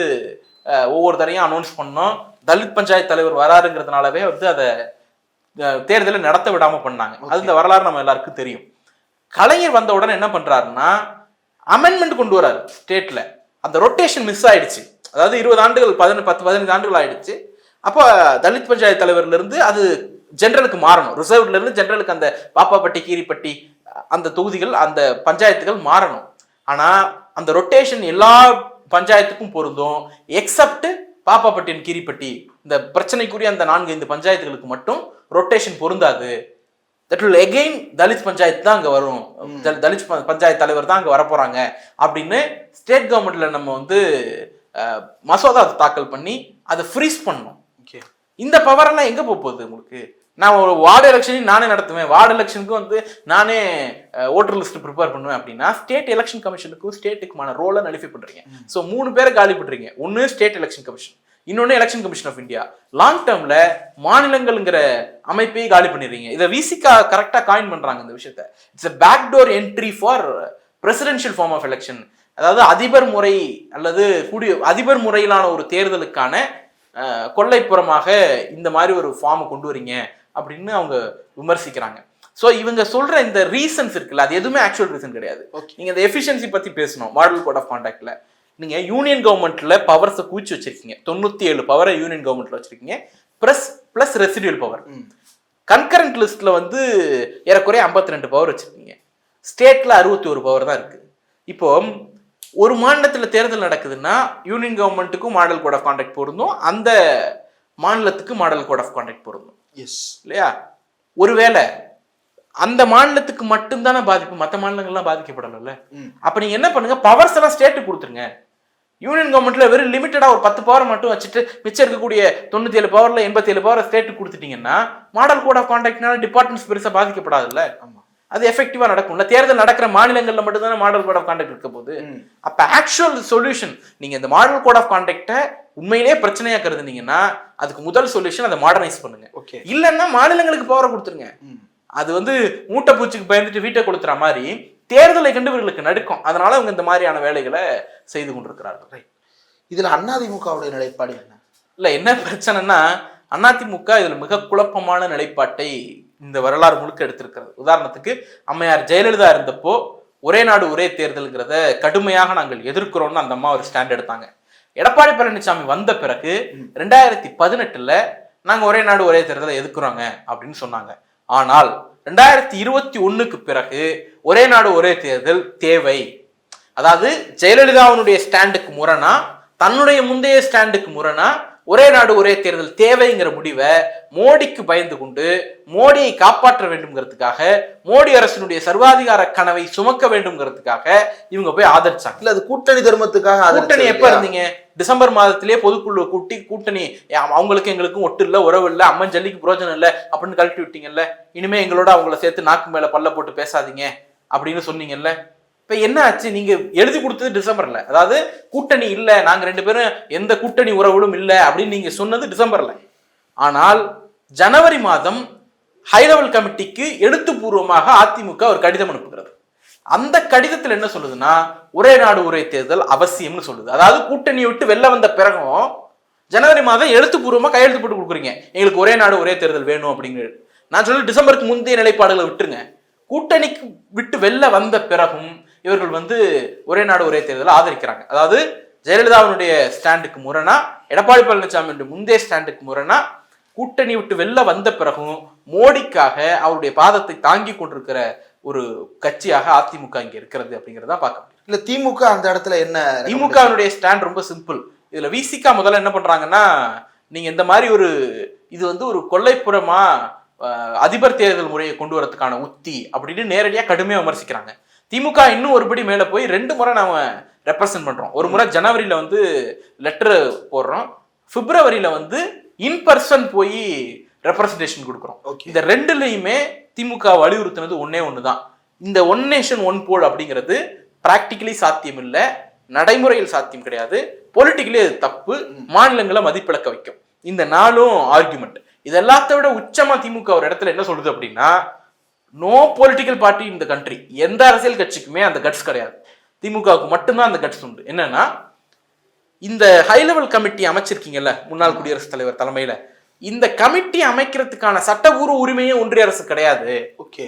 ஒவ்வொரு தடையும் அனௌன்ஸ் பண்ணோம். தலித் பஞ்சாயத்து தலைவர் வராருங்கிறதுனாலவே வந்து அதை தேர்தலை நடத்த விடாம பண்ணாங்க. அது இந்த வரலாறு நம்ம எல்லாருக்கும் தெரியும். கலைஞர் வந்த உடனே என்ன பண்றாருன்னா அமெண்ட்மெண்ட் கொண்டு வராரு ஸ்டேட்ல. அந்த ரொட்டேஷன் மிஸ் ஆயிடுச்சு. அதாவது 20 ஆண்டுகள் 10-15 ஆண்டுகள் ஆயிடுச்சு. அப்போ தலித் பஞ்சாயத்து தலைவர்ல இருந்து அது ஜெனரலுக்கு மாறணும். ரிசர்வ்ல இருந்து ஜெனரலுக்கு அந்த பாப்பாப்பட்டி கீரிப்பட்டி அந்த தொகுதிகள் அந்த பஞ்சாயத்துகள் மாறணும். ஆனா அந்த ரொட்டேஷன் எல்லா பஞ்சாயத்துக்கும் பொருந்தும் எக்ஸப்ட் பாப்பாப்பட்டியின் கீரிப்பட்டி இந்த பிரச்சனைக்குரிய அந்த 4-5 பஞ்சாயத்துகளுக்கு மட்டும் ரொட்டேஷன் பொருந்தாது. That will again Dalit panchayat தான் அங்க வரும், தலித் பஞ்சாயத்து தலைவர் தான் அங்க வரப்போறாங்க அப்படின்னு ஸ்டேட் கவர்மெண்ட்ல நம்ம வந்து மசோதா தாக்கல் பண்ணி அதை ஃப்ரீஸ் பண்ணணும். இந்த பவர் எல்லாம் எங்க போகுது உங்களுக்கு? நான் ஒரு வார்டு எலெக்ஷனையும் நானே நடத்துவேன், வார்டு எலெக்ஷனுக்கு வந்து நானே ஓட்டர் லிஸ்ட் ப்ரிப்பேர் பண்ணுவேன் அப்படின்னா ஸ்டேட் எலெக்ஷன் கமிஷனுக்கும் ஸ்டேட்டுக்குமான ரோலை நலிஃபை பண்றீங்க. ஸோ 3 பேரை காலி பண்றீங்க. ஒன்னு ஸ்டேட் எலெக்ஷன் கமிஷன், இன்னொன்னு election commission of India. Long டேர்ம்ல மாநிலங்கள்ங்கிற அமைப்பையே காலி பண்ணிடுறீங்க. இதை விசிகா கரெக்டா காயின் பண்றாங்க இந்த விஷயத்த. It's a backdoor entry for presidential form of election. அதாவது அதிபர் முறை அல்லது அதிபர் முறையிலான ஒரு தேர்தலுக்கான கொள்ளைப்புறமாக இந்த மாதிரி ஒரு ஃபார்மை கொண்டு வரீங்க அப்படின்னு அவங்க விமர்சிக்கிறாங்க. ஸோ இவங்க சொல்ற இந்த ரீசன்ஸ் இருக்குல்ல, அது எதுவுமே ஆக்சுவல் ரீசன் கிடையாது. நீங்க இந்த எஃபிஷியன்சி பத்தி பேசணும். மாடல் கோட் ஆஃப் கான்டாக்ட்ல நீங்க யூனியன் கவர்மெண்ட்ல பவர்ஸை கூச்சி வச்சிருக்கீங்க. 97 பவரை யூனியன் கவர்மெண்ட்ல வச்சிருக்கீங்க, பிளஸ் ரெசிடியூல் பவர். கன்கரண்ட் லிஸ்ட்ல வந்து ஏறக்குறைய 52 பவர் வச்சிருக்கீங்க. ஸ்டேட்ல 61 பவர் தான் இருக்கு. இப்போ ஒரு மாநிலத்துல தேர்தல் நடக்குதுன்னா யூனியன் கவர்மெண்ட்டுக்கும் மாடல் கோட் ஆஃப் கான்டாக்ட் பொருந்தும், அந்த மாநிலத்துக்கு மாடல் கோட் ஆஃப் கான்டாக்ட் பொருந்தும். எஸ் இல்லையா? ஒருவேளை அந்த மாநிலத்துக்கு மட்டும்தானே பாதிப்பு, மற்ற மாநிலங்கள்லாம் பாதிக்கப்படல. அப்ப நீங்க என்ன பண்ணுங்க, பவர்ஸ் எல்லாம் ஸ்டேட்டுக்கு கொடுத்துருங்க. யூனியன் கவர்மெண்ட்ல வெறும் லிமிட்டடா ஒரு 10 பவர் மட்டும் வச்சுட்டு மிச்சம் இருக்கக்கூடிய 97 பவர்ல 87 பவர் ஸ்டேட்டுக்கு கொடுத்துட்டீங்கன்னா மாடல் கோட் ஆஃப் கான்டாக்ட்னால டிபார்ட்மெண்ட்ஸ் பெருசா பாதிக்கப்படாதுல்ல. அது எஃபெக்டிவா நடக்கும்ல. தேர்தல் நடக்கிற மாநிலங்கள்ல மட்டும் தானே மாடல் கோட் ஆஃப் கான்டாக்ட் இருக்க போது. அப்ப ஆக்சுவல் சொல்யூஷன், நீங்க இந்த மாடல் கோட் ஆஃப் கான்டாக்ட உண்மையிலேயே பிரச்சனையா கருதுனீங்கன்னா அதுக்கு முதல் சொல்யூஷன் அதை மாடர்னைஸ் பண்ணுங்க. இல்லைன்னா மாநிலங்களுக்கு பவரை கொடுத்துருங்க. அது வந்து மூட்டை பூச்சிக்கு பயந்துட்டு வீட்டை கொடுத்துற மாதிரி தேர்தலை கண்டு இவர்களுக்கு நடுக்கும். அதனால அவங்க இந்த மாதிரியான வேலைகளை செய்து கொண்டிருக்கிறார்கள். இதுல அதிமுகவுடைய நிலைப்பாடு என்ன? இல்ல என்ன பிரச்சனைன்னா அதிமுக இதுல மிக குழப்பமான நிலைப்பாட்டை இந்த வரலாறு முழுக்க எடுத்திருக்கிறது. உதாரணத்துக்கு அம்மையார் ஜெயலலிதா இருந்தப்போ ஒரே நாடு ஒரே தேர்தலுங்கிறத கடுமையாக நாங்கள் எதிர்க்கிறோம்னு அந்த அம்மா ஒரு ஸ்டாண்ட் எடுத்தாங்க. எடப்பாடி பழனிசாமி வந்த பிறகு 2018 நாங்க ஒரே நாடு ஒரே தேர்தலை எதிர்க்கிறோங்க அப்படின்னு சொன்னாங்க. ஆனால் 2021 பிறகு ஒரே நாடு ஒரே தேர்தல் தேவை. அதாவது ஜெயலலிதாவுடைய ஸ்டாண்டுக்கு முரணா, தன்னுடைய முந்தைய ஸ்டாண்டுக்கு முரணா ஒரே நாடு ஒரே தேர்தல் தேவைங்கிற முடிவை மோடிக்கு பயந்து கொண்டு மோடியை காப்பாற்ற வேண்டும்ங்கிறதுக்காக, மோடி அரசினுடைய சர்வாதிகார கனவை சுமக்க வேண்டும்ங்கிறதுக்காக இவங்க போய் ஆதரிச்சாங்க. இல்ல அது கூட்டணி தர்மத்துக்காக. கூட்டணி எப்ப இருந்தீங்க? டிசம்பர் மாதத்திலேயே பொதுக்குழு கூட்டி கூட்டணி அவங்களுக்கு எங்களுக்கும் ஒட்டு இல்லை, உறவு இல்லை, அம்மன் ஜல்லிக்கு புரோஜனம் இல்லை அப்படின்னு கழட்டி விட்டீங்கல்ல. இனிமே எங்களோட அவங்கள சேர்த்து நாக்கு மேல பல்ல போட்டு பேசாதீங்க அப்படின்னு சொன்னீங்கல்ல. இப்ப என்ன ஆச்சு? நீங்க எழுதி கொடுத்தது டிசம்பர்ல, அதாவது கூட்டணி இல்ல, நாங்க 2 பேரும் எந்த கூட்டணி உறவுகளும் இல்ல அப்படின்னு நீங்க சொன்னது டிசம்பர்ல. ஆனால் ஜனவரி மாதம் ஹை லெவல் கமிட்டிக்கு எழுத்துப்பூர்வமாக அதிமுக ஒரு கடிதம் அனுப்புகிறது. அந்த கடிதத்தில் என்ன சொல்லுதுன்னா ஒரே நாடு ஒரே தேர்தல் அவசியம்னு சொல்லுது. அதாவது கூட்டணியை விட்டு வெளில வந்த பிறகும் ஜனவரி மாதம் எழுத்துப்பூர்வமா கையெழுத்து போட்டு கொடுக்குறீங்க, எங்களுக்கு ஒரே நாடு ஒரே தேர்தல் வேணும் அப்படிங்கிறது. நான் சொல்ல டிசம்பருக்கு முந்தைய நிலைப்பாடுகளை விட்டுருங்க. கூட்டணிக்கு விட்டு வெளில வந்த பிறகும் இவர்கள் வந்து ஒரே நாடு ஒரே தேர்தலை ஆதரிக்கிறாங்க. அதாவது ஜெயலலிதாவுடைய ஸ்டாண்டுக்கு முரணா, எடப்பாடி பழனிசாமி முந்தைய ஸ்டாண்டுக்கு முரணா, கூட்டணி விட்டு வெளில வந்த பிறகும் மோடிக்காக அவருடைய பாதத்தை தாங்கி கொண்டிருக்கிற ஒரு கட்சியாக அதிமுக இங்க இருக்கிறது அப்படிங்கிறத பார்க்க முடியும். இல்ல திமுக அந்த இடத்துல என்ன? திமுகவுடைய ஸ்டாண்ட் ரொம்ப சிம்பிள். இதுல விசிகா முதல்ல என்ன பண்றாங்கன்னா, நீங்க இந்த மாதிரி ஒரு இது வந்து ஒரு கொள்ளைப்புறமா அதிபர் தேர்தல் முறையை கொண்டு வரதுக்கான உத்தி அப்படின்னு நேரடியாக கடுமையாக விமர்சிக்கிறாங்க. திமுக இன்னும் ஒருபடி மேல போய் 2 முறை நாம ரெப்ரசன்ட் பண்றோம். ஒரு முறை ஜனவரியில வந்து லெட்டர் போடுறோம், பிப்ரவரியில வந்து இன்பர்சன் போய் ரெப்ரசன்டேஷன் கொடுக்குறோம். இந்த 2லயுமே திமுக வலியுறுத்தினது ஒண்ணுதான். இந்த ஒன் நேஷன் ஒன் போல் அப்படிங்கிறது பிராக்டிகலி சாத்தியம் இல்லை, நடைமுறையில் சாத்தியம் கிடையாது, பொலிட்டிக்கலி அது தப்பு, மாநிலங்களை மதிப்பிழக்க வைக்கும். இந்த 4 ஆர்குமெண்ட். இது எல்லாத்த விட உச்சமா திமுக ஒரு இடத்துல என்ன சொல்லுது அப்படின்னா, நோ பொலிட்டிக்கல் பார்ட்டி இந்த கண்ட்ரி, எந்த அரசியல் கட்சிக்குமே அந்த கட்ஸ் கிடையாது. திமுகவுக்கு மட்டும்தான் அந்த கட்ஸ் உண்டு. என்னன்னா, இந்த ஹை லெவல் கமிட்டி அமைச்சிருக்கீங்கல்ல முன்னாள் குடியரசுத் தலைவர் தலைமையில, இந்த கமிட்டி அமைக்கிறதுக்கான சட்டபூர்வ உரிமையே ஒன்றிய அரசு கிடையாது. ஓகே.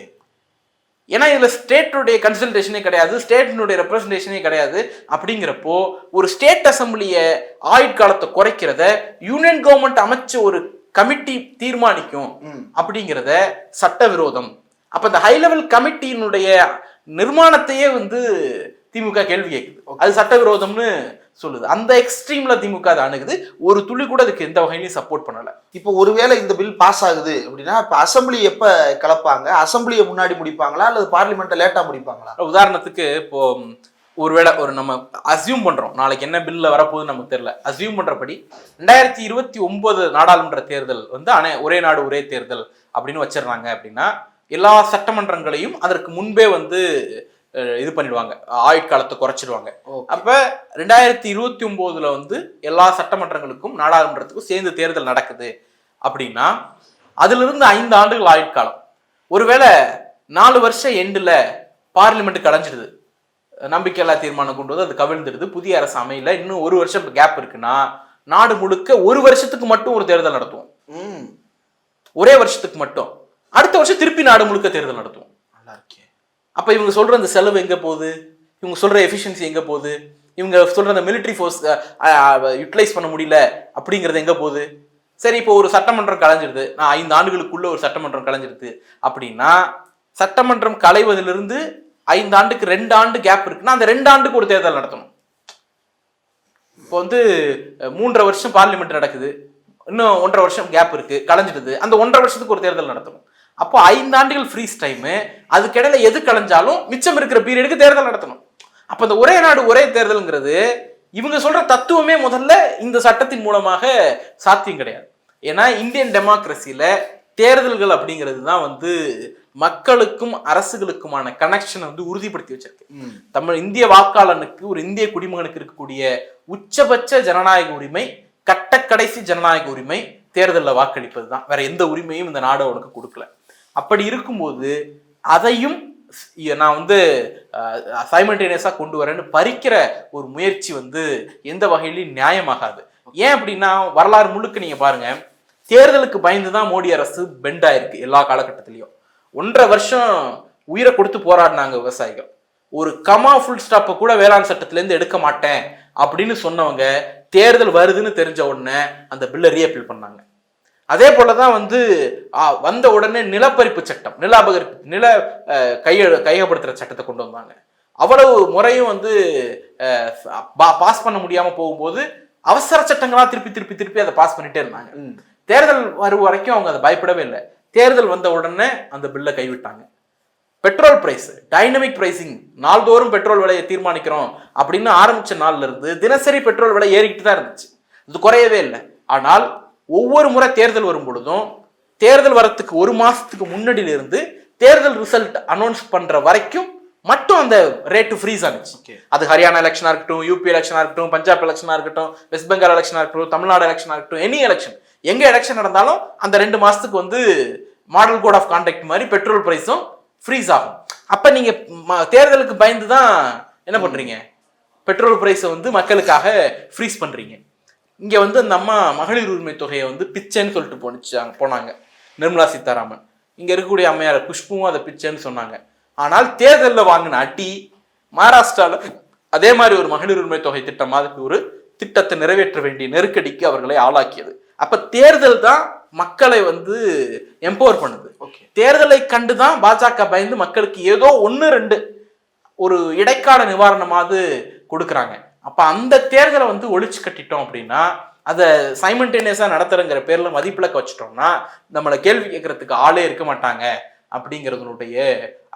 ஏன்னா இதுல ஸ்டேட்டுடைய கன்சல்டேஷனே கிடையாது, ஸ்டேட்டினுடைய ரெப்ரஸன்டேஷனே கிடையாது. அப்படிங்கிறப்போ ஒரு ஸ்டேட் அசம்பிளிய ஆயுட்காலத்தை குறைக்கிறத யூனியன் கவர்மெண்ட் அமைச்ச ஒரு கமிட்டி தீர்மானிக்கும் அப்படிங்கிறத சட்டவிரோதம். அப்ப இந்த ஹை லெவல் கமிட்டியினுடைய நிர்மாணத்தையே வந்து திமுக கேள்வி கேட்குது, அது சட்டவிரோதம்னு சொல்லுது. அந்த எக்ஸ்ட்ரீம்ல திமுக அதை அணுகுது. ஒரு துளி கூட அதுக்கு எந்த வகையிலையும் சப்போர்ட் பண்ணல. இப்போ ஒருவேளை இந்த பில் பாஸ் ஆகுது அப்படின்னா இப்போ அசம்பிளி எப்ப கலப்பாங்க? அசம்பிளியை முன்னாடி முடிப்பாங்களா அல்லது பார்லிமெண்ட்டை லேட்டா முடிப்பாங்களா? உதாரணத்துக்கு இப்போ ஒருவேளை நம்ம அசியூம் பண்றோம், நாளைக்கு என்ன பில்ல வரப்போகுது நமக்கு தெரியல. அசியூம் பண்றபடி 2029 நாடாளுமன்ற தேர்தல் வந்து ஒரே நாடு ஒரே தேர்தல் அப்படின்னு வச்சிடறாங்க அப்படின்னா, எல்லா சட்டமன்றங்களையும் அதற்கு முன்பே வந்து இது பண்ணிடுவாங்க, ஆயுட்காலத்தை குறைச்சிடுவாங்க. அப்ப 2029 வந்து எல்லா சட்டமன்றங்களுக்கும் நாடாளுமன்றத்துக்கும் சேர்ந்து தேர்தல் நடக்குது அப்படின்னா, அதுல இருந்து 5 ஆண்டுகள் ஆயுட்காலம். ஒருவேளை 4 வருஷம் எண்டுல பார்லிமெண்ட் கலைஞ்சிடுது, நம்பிக்கையில்லா தீர்மானம் கொண்டு வந்து அது கவிழ்ந்துடுது, புதிய அரசு அமையல, இன்னும் 1 வருஷம் கேப் இருக்குன்னா, நாடு முழுக்க 1 வருஷத்துக்கு மட்டும் ஒரு தேர்தல் நடத்துவோம். ஒரே வருஷத்துக்கு மட்டும். அடுத்த வருஷம் திருப்பி நாடு முழுக்க தேர்தல் நடத்துவோம். நல்லா இருக்கே. அப்ப இவங்க சொல்ற அந்த செலவு எங்க போகுது? இவங்க சொல்ற எஃபிஷியன்சி எங்க போகுது? இவங்க சொல்ற அந்த மிலிட்டரி ஃபோர்ஸ் யூட்டிலைஸ் பண்ண முடியல அப்படிங்கிறது எங்க போகுது? சரி, இப்போ ஒரு சட்டமன்றம் கலைஞ்சிருது, நான் 5 ஆண்டுகளுக்குள்ள ஒரு சட்டமன்றம் கலைஞ்சிருது அப்படின்னா, சட்டமன்றம் கலைவதிலிருந்து 5 ஆண்டுக்கு 2 ஆண்டு கேப் இருக்குன்னா, அந்த 2 ஆண்டுக்கு ஒரு தேர்தல் நடத்தணும். இப்போ வந்து 3.5 வருஷம் பார்லிமெண்ட் நடக்குது, இன்னும் 1.5 வருஷம் கேப் இருக்கு, கலைஞ்சிடுது, அந்த 1.5 வருஷத்துக்கு ஒரு தேர்தல் நடத்தணும். அப்போ 5 ஆண்டுகள் ஃப்ரீஸ் டைம், அதுக்கிடையில எது கலைஞ்சாலும் மிச்சம் இருக்கிற பீரியடுக்கு தேர்தல் நடத்தணும். அப்ப இந்த ஒரே நாடு ஒரே தேர்தல்ங்கிறது இவங்க சொல்ற தத்துவமே முதல்ல இந்த சட்டத்தின் மூலமாக சாத்தியம் கிடையாது. ஏன்னா இந்தியன் டெமோக்ரஸியில தேர்தல்கள் அப்படிங்கிறது தான் வந்து மக்களுக்கும் அரசுகளுக்குமான கனெக்ஷன் வந்து உறுதிப்படுத்தி வச்சிருக்கு. இந்திய வாக்காளனுக்கு, ஒரு இந்திய குடிமகனுக்கு இருக்கக்கூடிய உச்சபட்ச ஜனநாயக உரிமை, கடைசி ஜனநாயக உரிமை தேர்தலில் வாக்களிப்பது தான். வேற எந்த உரிமையும் இந்த நாடு அவனுக்கு கொடுக்கல. அப்படி இருக்கும்போது அதையும் நான் வந்து சைமல்டேனியஸா கொண்டு வரேன்னு பறிக்கிற ஒரு முயற்சி வந்து எந்த வகையிலும் நியாயமாகாது. ஏன் அப்படின்னா, வரலாறு முழுக்க நீங்க பாருங்க, தேர்தலுக்கு பயந்துதான் மோடி அரசு பெண்ட் ஆயிருக்கு. எல்லா காலகட்டத்திலையும் 1.5 வருஷம் உயிரை கொடுத்து போராடினாங்க விவசாயிகள். ஒரு கமா ஃபுல் ஸ்டாப்பை கூட வேளாண் சட்டத்திலேருந்து எடுக்க மாட்டேன் அப்படின்னு சொன்னவங்க தேர்தல் வருதுன்னு தெரிஞ்ச உடனே அந்த பில்லை ரீஅப்பீல் பண்ணாங்க. அதே போலதான் வந்து வந்த உடனே நிலப்பரிப்பு சட்டம், நில கையகப்படுத்துற சட்டத்தை கொண்டு வந்தாங்க. அவ்வளவு முறையும் வந்து பாஸ் பண்ண முடியாம போகும்போது அவசர சட்டங்களா திருப்பி அதை பாஸ் பண்ணிட்டே இருந்தாங்க. தேர்தல் வரும் வரைக்கும் அவங்க அதை பயப்படவே இல்லை. தேர்தல் வந்த உடனே அந்த பில்லை கைவிட்டாங்க. பெட்ரோல் பிரைஸ், டைனமிக் பிரைசிங், நாள்தோறும் பெட்ரோல் விலையை தீர்மானிக்கிறோம் அப்படின்னு ஆரம்பிச்ச நாள்ல இருந்து தினசரி பெட்ரோல் விலை ஏறிக்கிட்டு தான் இருந்துச்சு, இது குறையவே இல்லை. ஆனால் ஒவ்வொரு முறை தேர்தல் வரும் பொழுதும், தேர்தல் வரத்துக்கு 1 மாசத்துக்கு முன்னாடியில இருந்து தேர்தல் ரிசல்ட் அனௌன்ஸ் பண்ற வரைக்கும் மட்டும் அந்த ரேட்டு ஃப்ரீஸ் ஆனிச்சு. அது ஹரியானா எலெக்ஷனா இருக்கட்டும், யூபி எலெக்ஷனா இருக்கட்டும், பஞ்சாப் எலெக்ஷனா இருக்கட்டும், வெஸ்ட் பெங்கால் எலெக்ஷனா இருக்கட்டும், தமிழ்நாடு எலெக்ஷனா இருக்கட்டும், எனி எலெக்ஷன், எங்க எலெக்ஷன் நடந்தாலும் அந்த 2 மாசத்துக்கு வந்து மாடல் கோட் ஆஃப் கான்டக்ட் மாதிரி பெட்ரோல் பிரைஸும் ஃப்ரீஸ் ஆகும். அப்ப நீங்க தேர்தலுக்கு பயந்து தான் என்ன பண்றீங்க, பெட்ரோல் பிரைஸை வந்து மக்களுக்காக ஃப்ரீஸ் பண்றீங்க. இங்க வந்து அந்த அம்மா மகளிர் உரிமை தொகையை வந்து பிச்சைன்னு சொல்லிட்டு போனாங்க நிர்மலா சீதாராமன். இங்க இருக்கக்கூடிய அம்மையார் குஷ்புவும் அதை பிச்சைன்னு சொன்னாங்க. ஆனால் தேர்தலில் வாங்கின அடி, மகாராஷ்டிரால அதே மாதிரி ஒரு மகளிர் உரிமை தொகை திட்டம் மாதிரி ஒரு திட்டத்தை நிறைவேற்ற வேண்டிய நெருக்கடிக்கு அவர்களை ஆளாக்கியது. அப்ப தேர்தல் தான் மக்களை வந்து எம்பவர் பண்ணுது. தேர்தலை கண்டுதான் பாஜக பயந்து மக்களுக்கு ஏதோ 1-2 ஒரு இடைக்கால நிவாரணமாவது கொடுக்குறாங்க. அப்ப அந்த தேர்தலை வந்து ஒழிச்சு கட்டிட்டோம் அப்படின்னா, அதை சைமல்டேனியஸா நடத்துறங்கிற பேர்ல மதிப்பிழக்க வச்சுட்டோம்னா நம்மளை கேள்வி கேட்கறதுக்கு ஆளே இருக்க மாட்டாங்க. அப்படிங்கிறதுனுடைய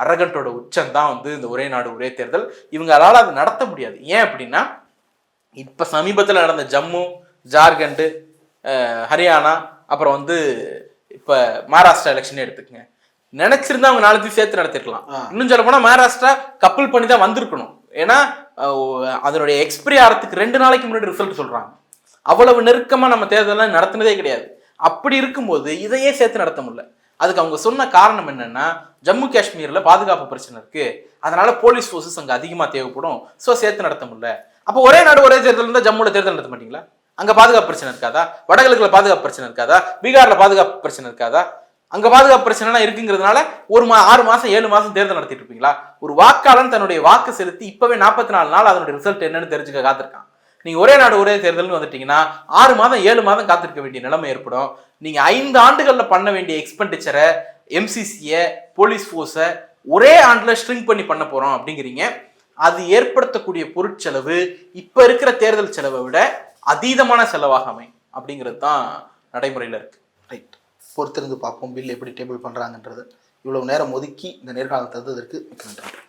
அரகண்டோட உச்சம் தான் வந்து இந்த ஒரே நாடு ஒரே தேர்தல். இவங்களால அதை நடத்த முடியாது. ஏன் அப்படின்னா, இப்ப சமீபத்தில் நடந்த ஜம்மு, ஜார்க்கண்ட், ஹரியானா, அப்புறம் வந்து இப்ப மகாராஷ்டிரா எலெக்ஷனே எடுத்துக்கங்க. நினைச்சிருந்தா அவங்க 4 சேர்த்து நடத்திருக்கலாம். இன்னும் சொல்ல போனா மகாராஷ்டிரா கப்பல் பண்ணி தான் வந்திருக்கணும். ஏன்னா அதனுடைய எக்ஸ்பிரி ஆகிறதுக்கு 2 நாளைக்கு முன்னாடி ரிசல்ட் சொல்றாங்க. அவ்வளவு நெருக்கமா நம்ம தேர்தலாம் நடத்தினதே கிடையாது. அப்படி இருக்கும்போது இதையே சேர்த்து நடத்த முடியல. அதுக்கு அவங்க சொன்ன காரணம் என்னன்னா, ஜம்மு காஷ்மீர்ல பாதுகாப்பு பிரச்சனை இருக்கு, அதனால போலீஸ் ஃபோர்ஸஸ் அங்க அதிகமா தேவைப்படும், ஸோ சேர்த்து நடத்த முடியல. அப்போ ஒரே நாடு ஒரே தேர்தல் இருந்தா ஜம்முல தேர்தல் நடத்த மாட்டீங்களா? அங்க பாதுகாப்பு பிரச்சனை இருக்காதா? வடகிழக்குல பாதுகாப்பு பிரச்சனை இருக்காதா? பீகார்ல பாதுகாப்பு பிரச்சனை இருக்காதா? அங்க பாதுகாப்பு பிரச்சனை இருக்குங்கிறதுனால 6 மாசம் 7 மாசம் தேர்தல் நடத்திட்டு இருப்பீங்களா? ஒரு வாக்காளன் தன்னுடைய வாக்கு செலுத்தி இப்பவே 44 நாள் அதனுடைய ரிசல்ட் என்னன்னு தெரிஞ்சுக்க காத்திருக்கான். நீங்க ஒரே நாடு ஒரே தேர்தல்னு வந்துட்டீங்கன்னா 6 மாதம் 7 மாதம் காத்திருக்க வேண்டிய நிலைமை ஏற்படும். நீங்க 5 ஆண்டுகள்ல பண்ண வேண்டிய எக்ஸ்பெண்டிச்சரை, எம்சிசியை, போலீஸ் போர்ஸை ஒரே ஆண்டுல ஸ்ட்ரிங் பண்ணி பண்ண போறோம் அப்படிங்கிறீங்க. அது ஏற்படுத்தக்கூடிய பொருட்செலவு இப்ப இருக்கிற தேர்தல் செலவை விட அதீதமான செலவாக அமையும் அப்படிங்கிறது தான் நடைமுறையில் இருக்கு. ரைட், பொறுத்திருந்து பார்ப்போம் பில் எப்படி டேபிள் பண்றாங்கன்றது. இவ்வளவு நேரம் ஒதுக்கி இந்த நேர்காணல் தந்ததற்கு மிக்க நன்றி.